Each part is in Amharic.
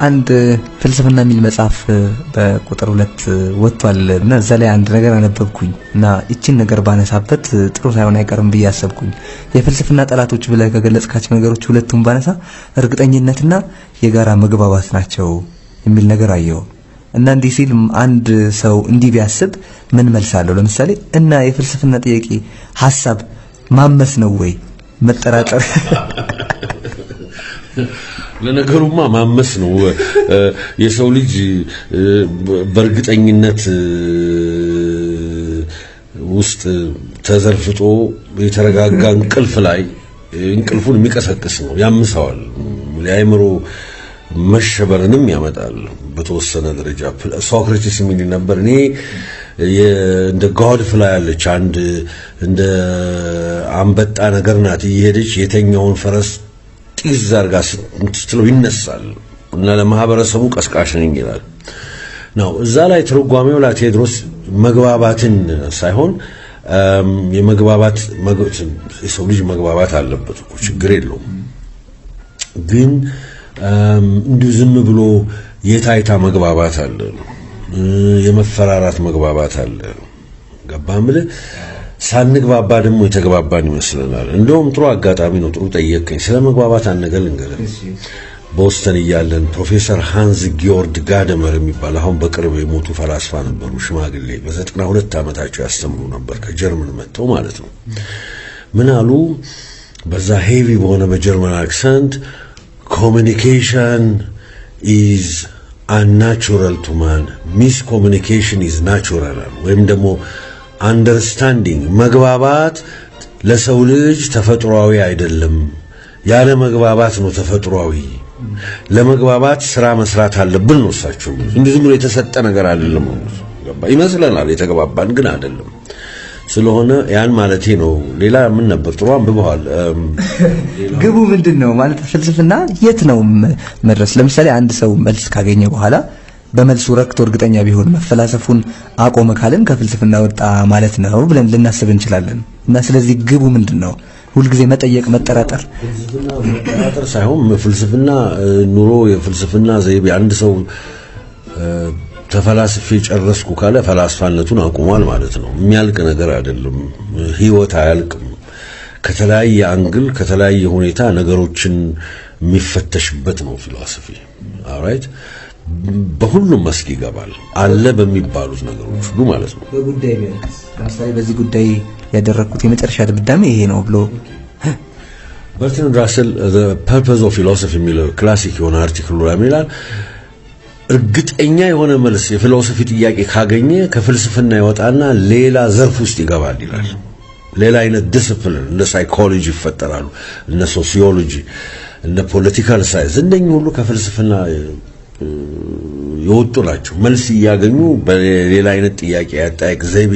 አንድ ፍልስፍና የሚል መጽሐፍ በቁጥር 2 ወጥቷል እና እዛ ላይ አንድ ነገር አነበብኩኝ እና እቺን ነገር ባነሳበት ጥሩ ሳይሆን አይቀርም ብዬ አሰብኩኝ። የፍልስፍና ጠላቶች ብለህ ከገለጽካቸው ነገሮች ሁለቱን ባነሳ እርግጠኝነትና የጋራ መግባባት ናቸው የሚል ነገር አየው እና እንዲህ ሲል አንድ ሰው እንዲህ ቢያስብ ምን መልሳለሁ? ለምሳሌ እና የፍልስፍና ጥያቄ ሐሳብ ማመስ ነው ወይ መጠራጠር? ለነገሩማ ማመስ ነው። የሰው ልጅ በእርግጠኝነት ውስጥ ተዘርፍጦ የተረጋጋ እንቅልፍ ላይ እንቅልፉን የሚቀሰቅስ ነው፣ ያምሰዋል። የአእምሮ መሸበርንም ያመጣል በተወሰነ ደረጃ። ሶክራቲስ የሚል ነበር እኔ እንደ ጋድ ፍላይ ያለች አንድ እንደ አንበጣ ነገር ናት እየሄደች የተኛውን ፈረስ ጢዝ አርጋ ስትለው ይነሳል እና ለማህበረሰቡ ቀስቃሽ ነኝ ይላል ነው። እዛ ላይ ትርጓሜው ለቴዎድሮስ መግባባትን ሳይሆን የመግባባት የሰው ልጅ መግባባት አለበት እኮ ችግር የለውም፣ ግን እንዲሁ ዝም ብሎ የታይታ መግባባት አለ፣ የመፈራራት መግባባት አለ። ገባምለ ሳንግባባ ደግሞ የተግባባን ይመስለናል። እንደውም ጥሩ አጋጣሚ ነው፣ ጥሩ ጠየቀኝ። ስለ መግባባት አንገል እንገረን። ቦስተን እያለን ፕሮፌሰር ሃንስ ጊዮርድ ጋደመር የሚባል አሁን በቅርብ የሞቱ ፈላስፋ ነበሩ። ሽማግሌ በ92 ዓመታቸው ያስተምሩ ነበር፣ ከጀርመን መጥተው ማለት ነው። ምን አሉ? በዛ ሄቪ በሆነ በጀርመን አክሰንት communication is unnatural to man, miscommunication is natural። ወይም ደግሞ አንደርስታንዲንግ መግባባት ለሰው ልጅ ተፈጥሯዊ አይደለም፣ ያለ መግባባት ነው ተፈጥሯዊ። ለመግባባት ስራ መስራት አለብን ነው እሳቸው። እንዲህ ዝም ብሎ የተሰጠ ነገር አይደለም ይመስለናል፣ የተግባባን ግን አይደለም። ስለሆነ ያን ማለቴ ነው። ሌላ ምን ነበር? ጥሩ አንብበዋል። ግቡ ምንድነው ማለት ፍልስፍና የት ነው መድረስ? ለምሳሌ አንድ ሰው መልስ ካገኘ በኋላ በመልሱ ረክቶ እርግጠኛ ቢሆን መፈላሰፉን አቆመ ካልን ከፍልስፍና ወጣ ማለት ነው ብለን ልናስብ እንችላለን። እና ስለዚህ ግቡ ምንድነው? ሁልጊዜ መጠየቅ፣ መጠራጠር ሳይሆን ፍልስፍና ኑሮ የፍልስፍና ዘይቤ አንድ ሰው ተፈላስፌ ጨረስኩ ካለ ፈላስፋነቱን አቁሟል ማለት ነው። የሚያልቅ ነገር አይደለም። ህይወት አያልቅም። ከተለያየ አንግል ከተለያየ ሁኔታ ነገሮችን የሚፈተሽበት ነው ፊሎሶፊ። ኦልራይት በሁሉም መስክ ይገባል አለ በሚባሉት ነገሮች ሁሉ ማለት ነው። በጉዳይ ቢያንስ ለምሳሌ በዚህ ጉዳይ ያደረኩት የመጨረሻ ድምዳሜ ይሄ ነው ብሎ በርትራንድ ራስል the purpose of philosophy የሚለው ክላሲክ የሆነ አርቲክል ላይ ይላል እርግጠኛ የሆነ መልስ የፊሎሶፊ ጥያቄ ካገኘ ከፍልስፍና ይወጣና ሌላ ዘርፍ ውስጥ ይገባል ይላል። ሌላ አይነት ዲሲፕሊን እንደ ሳይኮሎጂ ይፈጠራሉ፣ እነ ሶሲዮሎጂ፣ እነ ፖለቲካል ሳይንስ እንደኚህ ሁሉ ከፍልስፍና የወጡ ናቸው። መልስ እያገኙ በሌላ አይነት ጥያቄ ያጣይቅ ዘይቤ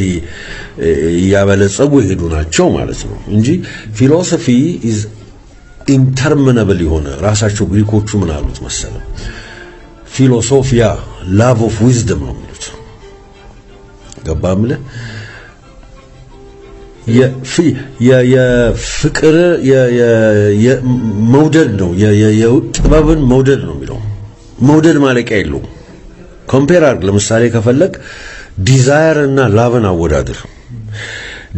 እያበለጸጉ ይሄዱ ናቸው ማለት ነው እንጂ ፊሎሶፊ is interminable የሆነ ራሳቸው ግሪኮቹ ምን አሉት መሰለ ፊሎሶፊያ ላቭ ኦፍ ዊዝደም ነው የሚሉት። ገባምለ የፍቅር የመውደድ ነው የጥበብን መውደድ ነው የሚለው። መውደድ ማለቂያ የለውም። ኮምፔር አድርግ። ለምሳሌ ከፈለክ ዲዛየር እና ላቭን አወዳድር።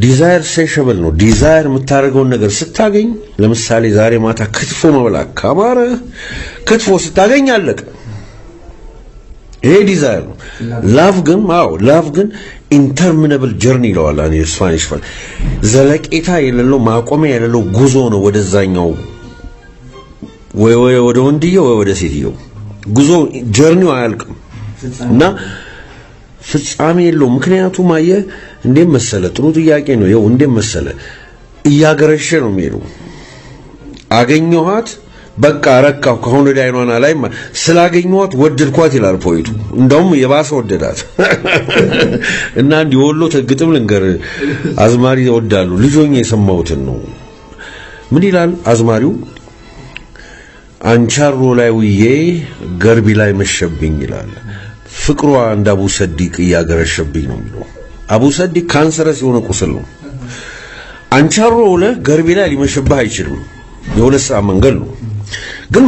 ዲዛየር ሴንሸብል ነው። ዲዛየር የምታደርገውን ነገር ስታገኝ፣ ለምሳሌ ዛሬ ማታ ክትፎ መብላት ካማረ ክትፎ ስታገኝ አለቀ። ይሄ ዲዛየር ነው። ላቭ ግን ኢንተርሚነብል ጀርኒ ይለዋል አን ስፓኒሽ ፋል ዘለቄታ የሌለው ማቆሚያ የሌለው ጉዞ ነው ወደዛኛው ወይ ወደ ወንድየው ወይ ወደ ሴትየው ጉዞ ጀርኒው አያልቅም እና ፍጻሜ የለውም። ምክንያቱም አየህ እንዴት መሰለ ጥሩ ጥያቄ ነው። ይኸው እንዴት መሰለ እያገረሸ ነው የሚሄደው። አገኘኋት በቃ ረካው ከሆነ ዳይኗና ላይ ስላገኘኋት ወደድኳት ይላል ፖይቱ። እንደውም የባሰ ወደዳት እና እንዲህ ወሎ ተግጥም ልንገር አዝማሪ ይወዳሉ። ልጆኝ የሰማሁትን ነው። ምን ይላል አዝማሪው? አንቻሮ ላይ ውዬ ገርቢ ላይ መሸብኝ ይላል። ፍቅሯ እንደ አቡ ሰዲቅ እያገረሸብኝ ነው የሚለው። አቡ ሰዲቅ ካንሰረስ የሆነ ቁስል ነው። አንቻሮ ላይ ገርቢ ላይ ሊመሽብህ አይችልም። የሁለት ሰዓት መንገድ ነው። ግን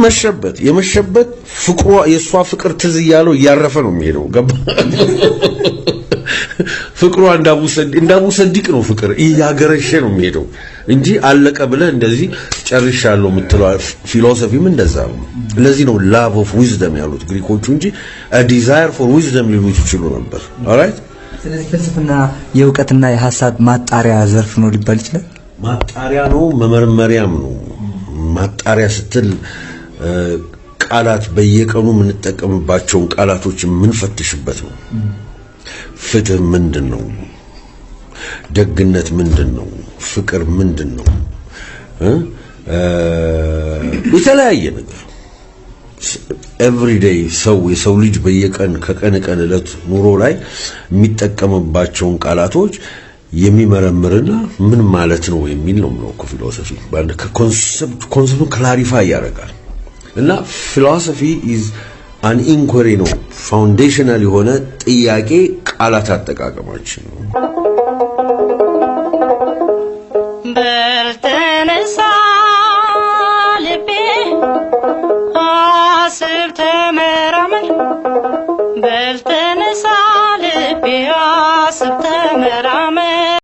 የመሸበት ፍቅሯ የሷ ፍቅር ትዝ ያለው ያረፈ ነው የሚሄደው ገባ ፍቅሯ እንዳቡሰዲቅ ነው ፍቅር ያገረሸ ነው የሚሄደው እንጂ አለቀ ብለ እንደዚህ ጨርሻለሁ የምትለው ፊሎሶፊም እንደዛ ነው ለዚህ ነው love of wisdom ያሉት ግሪኮቹ እንጂ a desire for wisdom ሊሉት ይችላሉ ነበር alright ስለዚህ ፍልስፍና የእውቀትና የሐሳብ ማጣሪያ ዘርፍ ነው ሊባል ይችላል ማጣሪያ ነው መመርመሪያም ነው ማጣሪያ ስትል ቃላት በየቀኑ የምንጠቀምባቸው ቃላቶች የምንፈትሽበት ነው ፍትህ ምንድነው ደግነት ምንድነው ፍቅር ምንድነው የተለያየ ነገር everyday የሰው ልጅ በየቀን ከቀን እለት ኑሮ ላይ የሚጠቀምባቸው ቃላቶች የሚመረምርና ምን ማለት ነው የሚል ነው ፊሎሶፊ ባንድ ኮንሰፕቱ ክላሪፋይ ያደርጋል እና ፊሎሶፊ is an inquiry ነው ፋውንዴሽናል የሆነ ጥያቄ ቃላት አጠቃቀማችን ነው በልተነሳ ልቤ አስብ ተመራመር በልተነሳ ልቤ አስብ ተመራመር